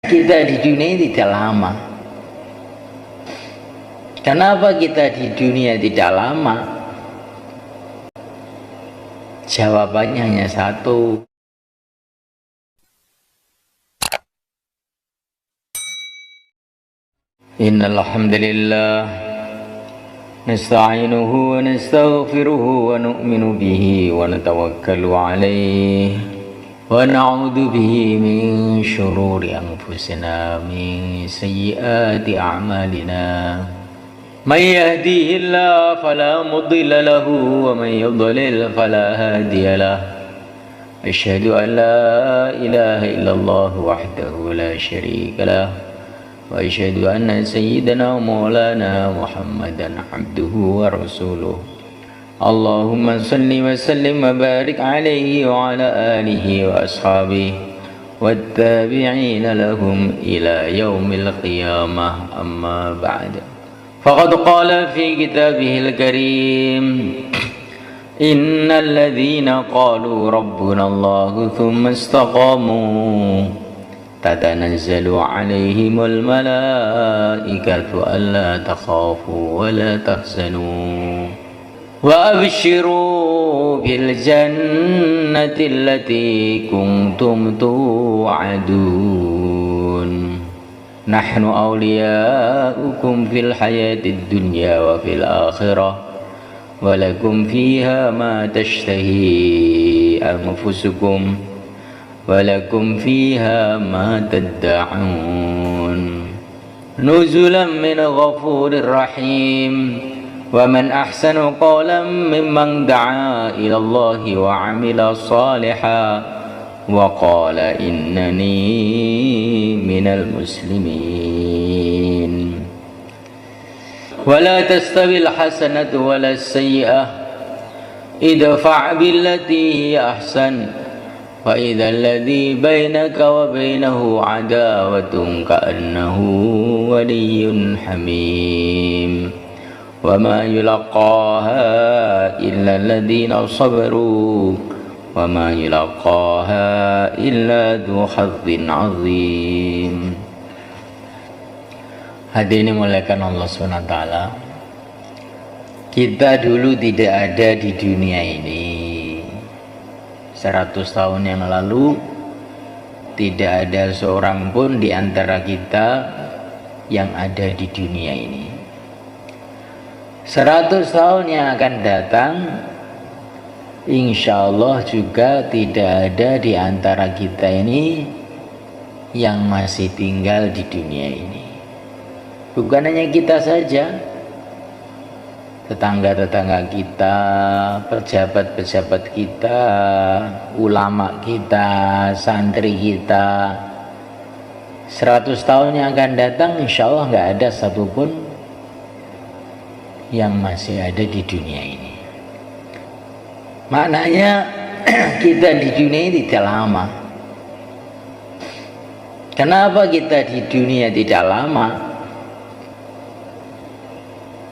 Kita di dunia ini tidak lama. Kenapa kita di dunia tidak lama? Jawabannya hanya satu. Innal hamdalillah nasta'inuhu wa nastaghfiruhu wa nu'minu bihi wa natawakkalu alayhi wa na'udzu bihi min shururi anfusina min sayyiati a'malina may yahdihillahu fala mudilla lahu wa may yudlil fala hadiya lahu asyhadu an la ilaha illallah wahdahu la syarika lahu wa asyhadu anna sayyidana maulana Muhammadan abduhu wa rasuluh. Allahumma salli wa sallim wa barik alaihi wa ala alihi wa ashabihi wattabi'ina lahum ila yaumil qiyamah, amma ba'd. Faqad qala fi kitabihil karim innal ladzina qalu rabbuna Allahu thumma istaqamu tatanazzalu alaihimul malaikatu alla takhafu wa la tahzanu wa abshiru bil jannati allati kuntum tu'adun nahnu awliyaukum fil hayatid dunya wa fil akhirah wa lakum fiha ma tashtahi anfusukum walakum fiha ma tadda'un nuzulan min ghafurir rahim wa man ahsanu qawlan mimman da'a ila Allahi wa 'amila shalihan wa qala innani minal muslimin. Wa la tastawil hasanatu wa la sayyi'ah idfa' billati hiya ahsan wa idhal ladzi bainaka wa bainahu adawatun ka'annahu waliyyun hamim wa ma yulaqaha illa alladhina sabaru wa ma yulaqaha illa dzu hazzin 'azim. Hadirin dimuliakan Allah SWT, kita dulu tidak ada di dunia ini. 100 tahun yang lalu tidak ada seorang pun di antara kita yang ada di dunia ini. 100 tahun yang akan datang, insya Allah juga tidak ada di antara kita ini yang masih tinggal di dunia ini. Bukan hanya kita saja, tetangga-tetangga kita, pejabat-pejabat kita, ulama kita, santri kita. 100 tahun yang akan datang, insya Allah nggak ada satupun yang masih ada di dunia ini. Maknanya kita di dunia ini tidak lama. Kenapa kita di dunia tidak lama?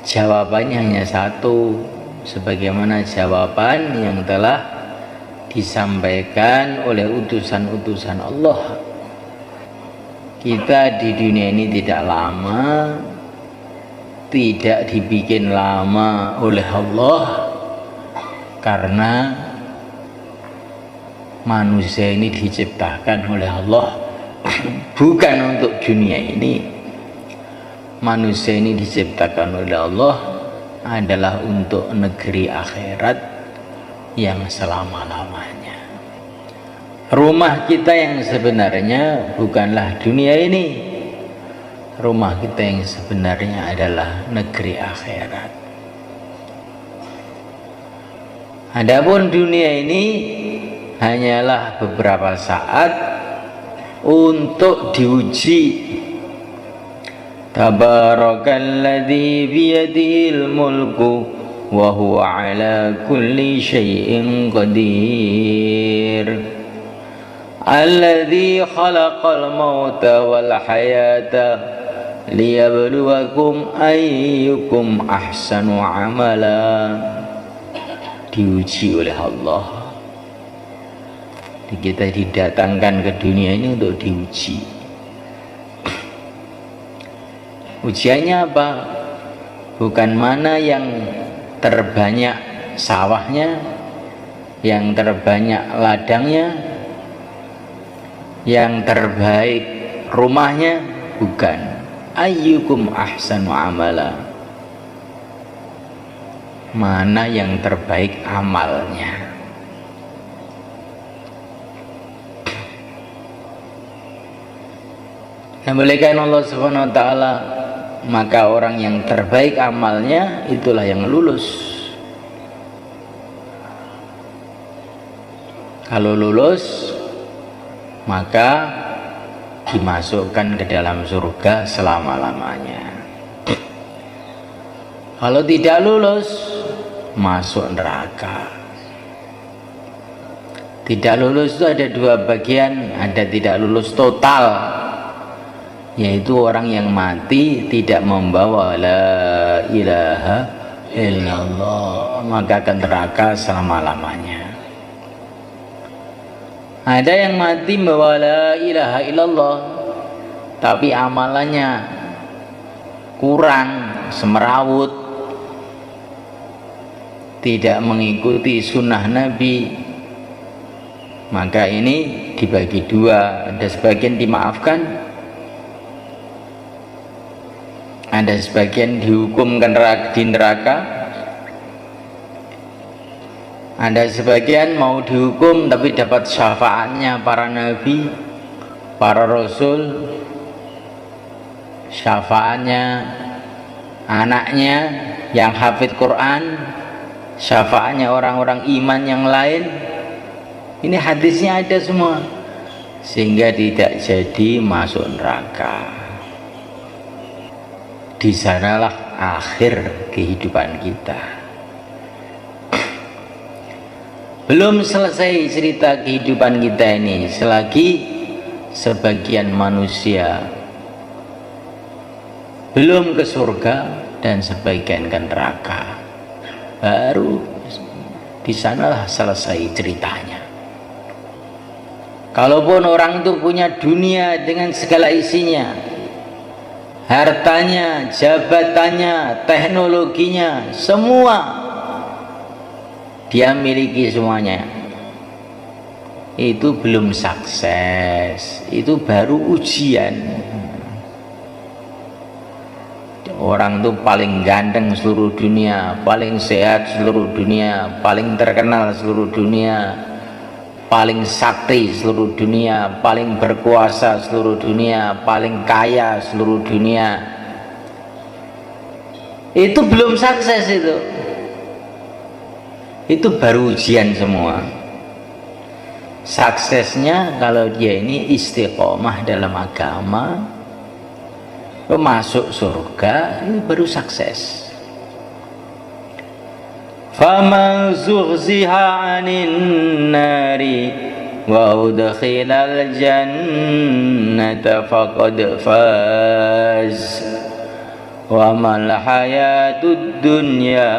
Jawabannya hanya satu, sebagaimana jawaban yang telah disampaikan oleh utusan-utusan Allah. Kita di dunia ini tidak lama, tidak dibikin lama oleh Allah, karena manusia ini diciptakan oleh Allah bukan untuk dunia ini. Manusia ini diciptakan oleh Allah adalah untuk negeri akhirat yang selama-lamanya. Rumah kita yang sebenarnya bukanlah dunia ini. Rumah kita yang sebenarnya adalah negeri akhirat. Adapun dunia ini hanyalah beberapa saat untuk diuji. Tabarakalladzi biyadihil mulku wa huwa ala kulli syai'in qadir alladzi khalaqal mauta wal hayata liyabluwakum ayyukum ahsanu amala. Diuji oleh Allah. Kita didatangkan ke dunia ini untuk diuji. Ujiannya apa? Bukan mana yang terbanyak sawahnya, yang terbanyak ladangnya, yang terbaik rumahnya, bukan. Ayyukum ahsanu amala, mana yang terbaik amalnya. Yang dimuliakan Allah Subhanahu wa taala, maka orang yang terbaik amalnya itulah yang lulus. Kalau lulus, maka dimasukkan ke dalam surga selama-lamanya. Kalau tidak lulus, masuk neraka. Tidak lulus itu ada dua bagian, ada tidak lulus total, yaitu orang yang mati tidak membawa la ilaha illallah, maka ke neraka selama-lamanya. Ada yang mati membawa la ilaha illallah, tapi amalannya kurang, semerawut, tidak mengikuti sunnah Nabi, maka ini dibagi dua. Ada sebagian dimaafkan, ada sebagian dihukum di neraka, ada sebagian mau dihukum tapi dapat syafaatnya para nabi, para rasul, syafaatnya anaknya yang hafid Quran, syafaatnya orang-orang iman yang lain. Ini hadisnya ada semua, sehingga tidak jadi masuk neraka. Di sanalah akhir kehidupan kita. Belum selesai cerita kehidupan kita ini, selagi sebagian manusia belum ke surga dan sebagian ke neraka, baru di sanalah selesai ceritanya. Kalaupun orang itu punya dunia dengan segala isinya, hartanya, jabatannya, teknologinya, semua dia miliki semuanya, itu belum sukses, itu baru ujian. Orang itu paling ganteng seluruh dunia, paling sehat seluruh dunia, paling terkenal seluruh dunia, paling sakti seluruh dunia, paling berkuasa seluruh dunia, paling kaya seluruh dunia, itu belum sukses. Itu baru ujian semua. Suksesnya kalau dia ini istiqomah dalam agama, masuk surga, itu baru sukses. Faman zuhziha 'anil nari wa udkhilal jannata faqad faz wa mal hayatud dunya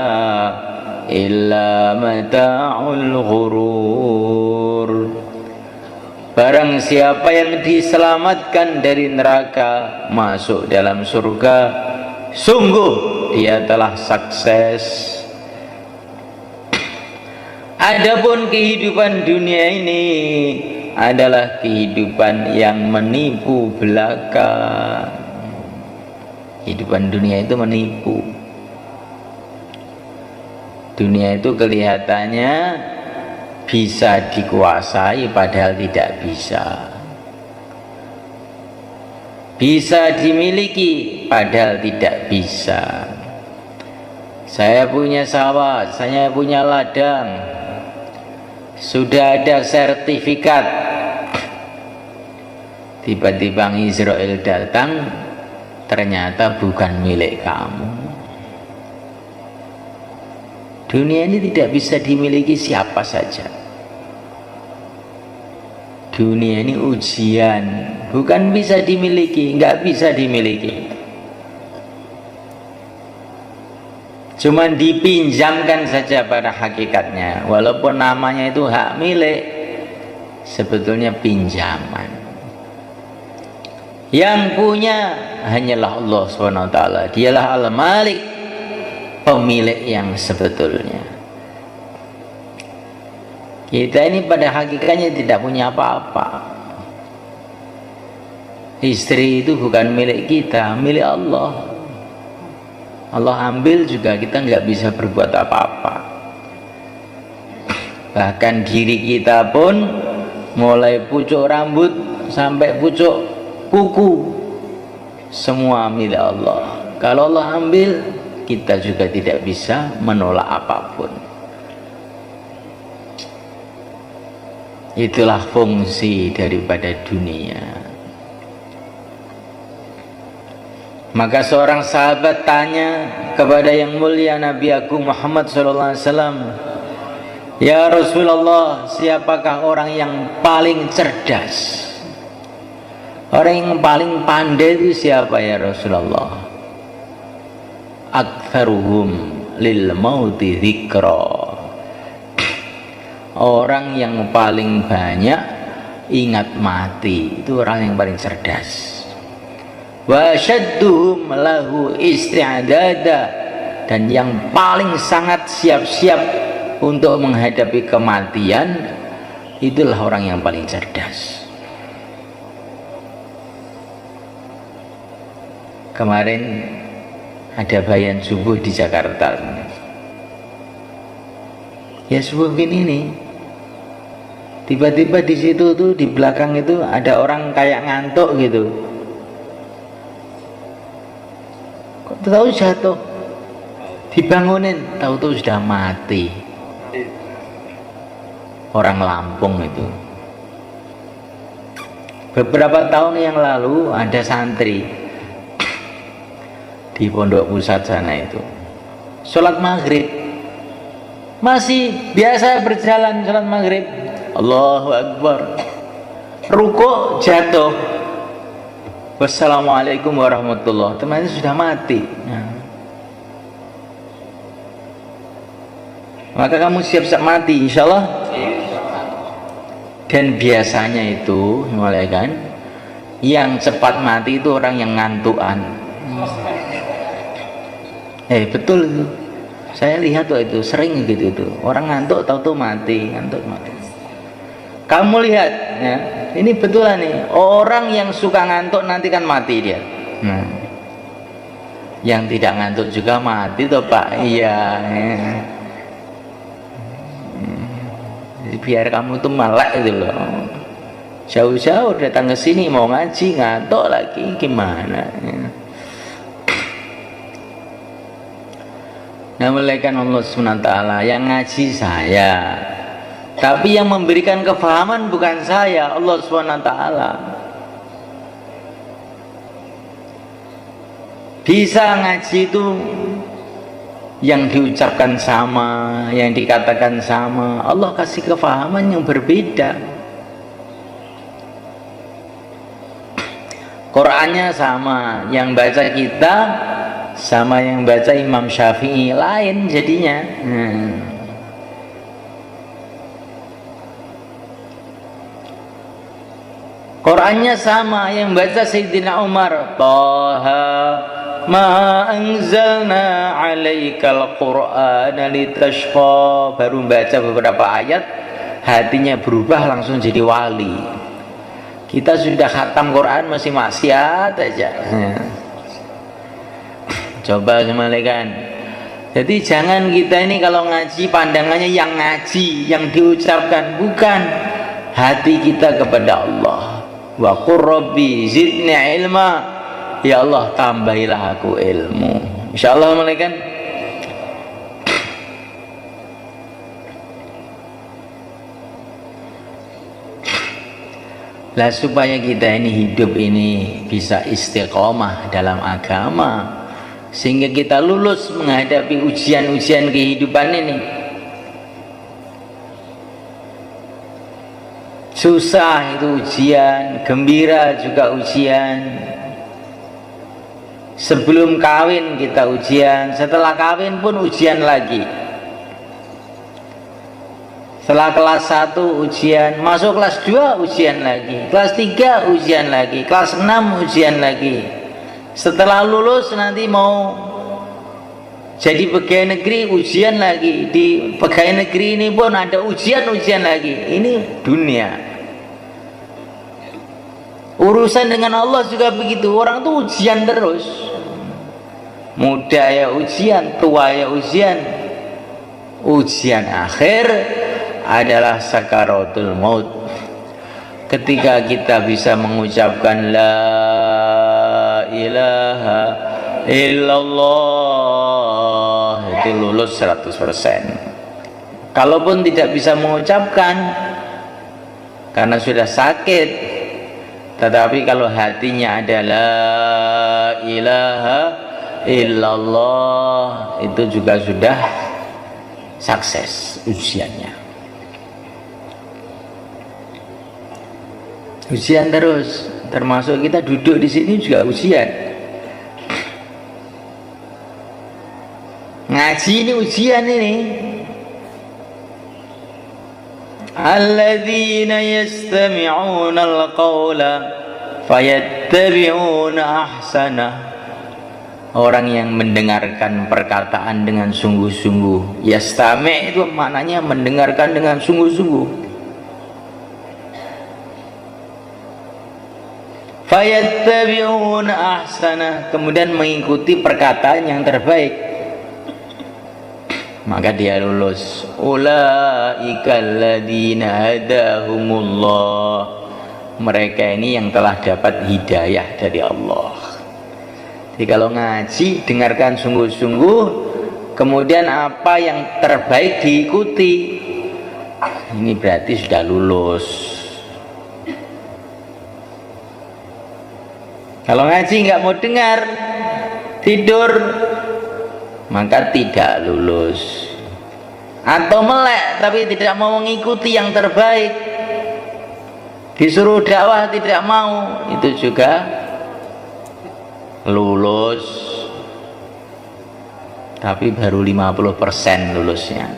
illa mata'ul ghurur. Barang siapa yang diselamatkan dari neraka masuk dalam surga, sungguh dia telah sukses. Adapun kehidupan dunia ini adalah kehidupan yang menipu belaka. Kehidupan dunia itu menipu. Dunia itu kelihatannya bisa dikuasai padahal tidak bisa, bisa dimiliki padahal tidak bisa. Saya punya sawah, saya punya ladang, sudah ada sertifikat, tiba-tiba Israel datang, ternyata bukan milik kamu. Dunia ini tidak bisa dimiliki siapa saja. Dunia ini ujian, bukan bisa dimiliki, nggak bisa dimiliki. Cuman dipinjamkan saja pada hakikatnya, walaupun namanya itu hak milik, sebetulnya pinjaman. Yang punya hanyalah Allah SWT. Dialah Al-Malik, pemilik yang sebetulnya. Kita ini pada hakikatnya tidak punya apa-apa. Istri itu bukan milik kita, milik Allah. Allah ambil juga kita nggak bisa berbuat apa-apa. Bahkan diri kita pun mulai pucuk rambut sampai pucuk kuku, semua milik Allah. Kalau Allah ambil, kita juga tidak bisa menolak apapun. Itulah fungsi daripada dunia. Maka seorang sahabat tanya kepada yang mulia Nabi Agung Muhammad SAW, "Ya Rasulullah, siapakah orang yang paling cerdas? Orang yang paling pandai itu siapa ya Rasulullah?" "Aktsaruhum lil mauti dzikra." Orang yang paling banyak ingat mati, itu orang yang paling cerdas. "Wa syadduhum lahu isti'dada." Dan yang paling sangat siap-siap untuk menghadapi kematian, itulah orang yang paling cerdas. Kemarin ada bayan subuh di Jakarta. Ya subuh gini nih, tiba-tiba di situ tuh di belakang itu ada orang kayak ngantuk gitu. Kok tahu jatuh, dibangunin, tahu-tahu sudah mati. Orang Lampung itu. Beberapa tahun yang lalu ada santri di pondok pusat sana itu, sholat maghrib masih biasa berjalan, sholat maghrib, Allahu Akbar, rukuk jatuh, wassalamualaikum warahmatullah, temannya sudah mati. Nah, maka kamu siap-siap mati insyaallah. Dan biasanya itu mulai kan, yang cepat mati itu orang yang ngantukan. Betul itu. Saya lihat tuh itu sering gitu itu. Orang ngantuk tahu-tahu mati, ngantuk mati. Kamu lihat ya, ini betulan nih. Orang yang suka ngantuk nanti kan mati dia. Nah, yang tidak ngantuk juga mati toh Pak. Iya. Biar kamu tuh melek itu loh. Jauh-jauh datang ke sini mau ngaji ngantuk lagi gimana? Nah, melainkan Allah SWT yang ngaji saya, tapi yang memberikan kefahaman bukan saya, Allah SWT. Bisa ngaji itu yang diucapkan sama, yang dikatakan sama, Allah kasih kefahaman yang berbeda. Qurannya sama, yang baca kita sama yang baca Imam Syafi'i, lain jadinya. Qurannya sama, yang baca Sayyidina Umar, Taha ma anzalna alaikal qur'ana litashqa, baru baca beberapa ayat hatinya berubah langsung jadi wali. Kita sudah khatam Quran masih maksiat aja. Coba kembalikan. Jadi jangan kita ini kalau ngaji pandangannya yang ngaji, yang diucapkan, bukan. Hati kita kepada Allah. Wa qur rabbi zidni ilma, ya Allah tambahilah aku ilmu. Insyaallah kembalikan. Lah supaya kita ini hidup ini bisa istiqomah dalam agama, sehingga kita lulus menghadapi ujian-ujian kehidupan ini. Susah itu ujian, gembira juga ujian. Sebelum kawin kita ujian, setelah kawin pun ujian lagi. Setelah kelas 1 ujian, masuk kelas 2 ujian lagi, kelas 3 ujian lagi, kelas 6 ujian lagi. Setelah lulus nanti mau jadi pegawai negeri ujian lagi. Di pegawai negeri ini pun ada ujian-ujian lagi. Ini dunia. Urusan dengan Allah juga begitu. Orang tuh ujian terus. Muda ya ujian, tua ya ujian. Ujian akhir adalah sakaratul maut. Ketika kita bisa mengucapkan la ilaha illallah, itu lulus 100%. Kalaupun tidak bisa mengucapkan karena sudah sakit, tetapi kalau hatinya adalah la ilaha illallah, itu juga sudah sukses ujiannya. Ujian terus, termasuk kita duduk di sini juga ujian. Ngaji ini ujian ini. Alladzina yastami'una al-qawla fayattabi'una ahsanah. Orang yang mendengarkan perkataan dengan sungguh-sungguh. Yastami' itu maknanya mendengarkan dengan sungguh-sungguh. Fayattabi'una ahsanah, kemudian mengikuti perkataan yang terbaik, maka dia lulus. Ulaika alladzina hadahumullah, mereka ini yang telah dapat hidayah dari Allah. Jadi kalau ngaji dengarkan sungguh-sungguh, kemudian apa yang terbaik diikuti, ini berarti sudah lulus. Kalau ngaji nggak mau dengar, tidur, maka tidak lulus. Atau melek tapi tidak mau mengikuti yang terbaik, disuruh dakwah tidak mau, itu juga lulus, tapi baru 50% lulusnya.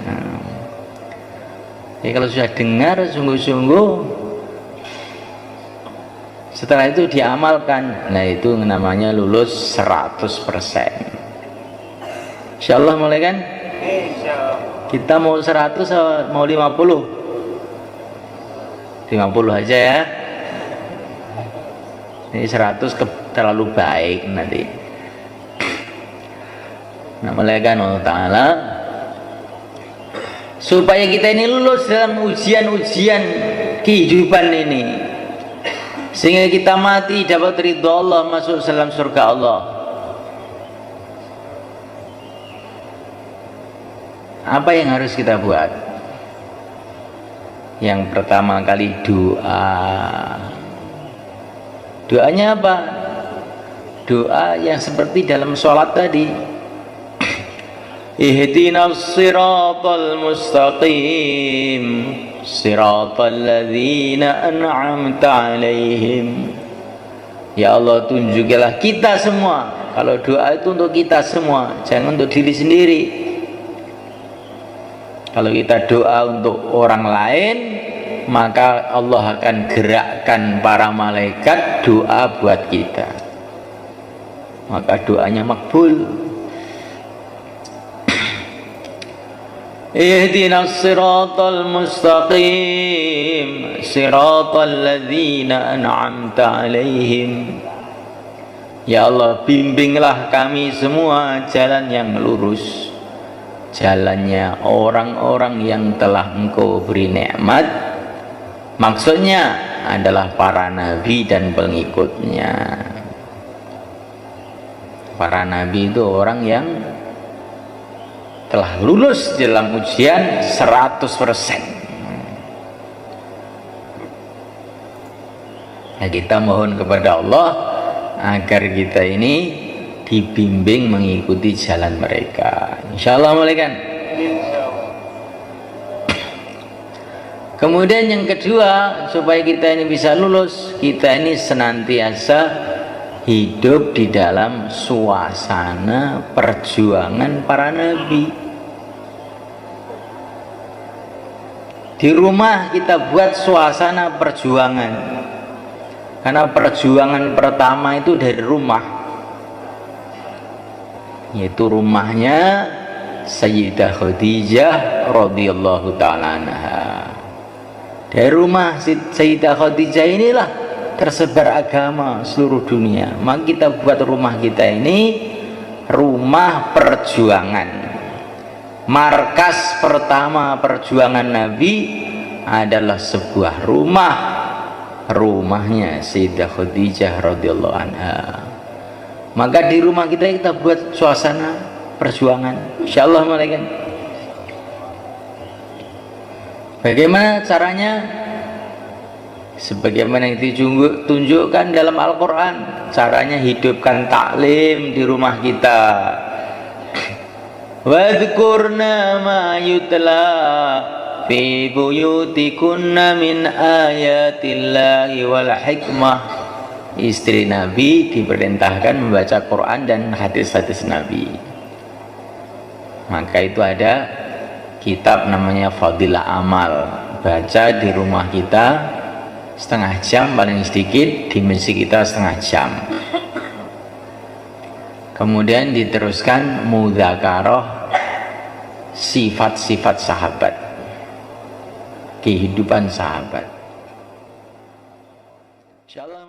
Jadi kalau sudah dengar sungguh-sungguh, setelah itu diamalkan, nah itu namanya lulus 100%. Insyaallah mulai kan? Kita mau 100 atau mau 50? 50 aja ya. Ini 100 terlalu baik nanti. Nah, mulai kan Allah Ta'ala supaya kita ini lulus dalam ujian-ujian kehidupan ini, sehingga kita mati dapat ridha Allah, masuk dalam surga Allah. Apa yang harus kita buat? Yang pertama kali doa. Doanya apa? Doa yang seperti dalam sholat tadi. Ihdinas siratal mustaqim, siratal ladzina an'amta alaihim. Ya Allah, tunjukilah kita semua. Kalau doa itu untuk kita semua, jangan untuk diri sendiri. Kalau kita doa untuk orang lain, maka Allah akan gerakkan para malaikat doa buat kita, maka doanya makbul. Ihdinas siratal mustaqim, siratal ladzina an'amta alaihim. Ya Allah, bimbinglah kami semua jalan yang lurus, jalannya orang-orang yang telah Engkau beri nikmat. Maksudnya adalah para nabi dan pengikutnya. Para nabi itu orang yang telah lulus dalam ujian 100%. Nah, kita mohon kepada Allah agar kita ini dibimbing mengikuti jalan mereka. Insyaallah mulai kan? Kemudian yang kedua, supaya kita ini bisa lulus, kita ini senantiasa hidup di dalam suasana perjuangan para nabi. Di rumah kita buat suasana perjuangan, karena perjuangan pertama itu dari rumah, yaitu rumahnya Sayyidah Khadijah radhiyallahu ta'ala anha. Dari rumah Sayyidah Khadijah inilah tersebar agama seluruh dunia. Maka kita buat rumah kita ini rumah perjuangan. Markas pertama perjuangan Nabi adalah sebuah rumah, rumahnya Sayyidah Khadijah radhiyallahu anha. Maka di rumah kita buat suasana perjuangan, insyaallah malaikat. Bagaimana caranya? Sebagaimana yang ditunjukkan dalam Al-Quran, caranya hidupkan taklim di rumah kita. Wadhkurna ma yutla fi buyutikunna min ayatillahi wal hikmah. Istri Nabi diperintahkan membaca Quran dan hadis-hadis Nabi. Maka itu ada kitab namanya Fadilah Amal, baca di rumah kita setengah jam paling sedikit, di masjid kita setengah jam. Kemudian diteruskan mudzakarah sifat-sifat sahabat, kehidupan sahabat. Insyaallah.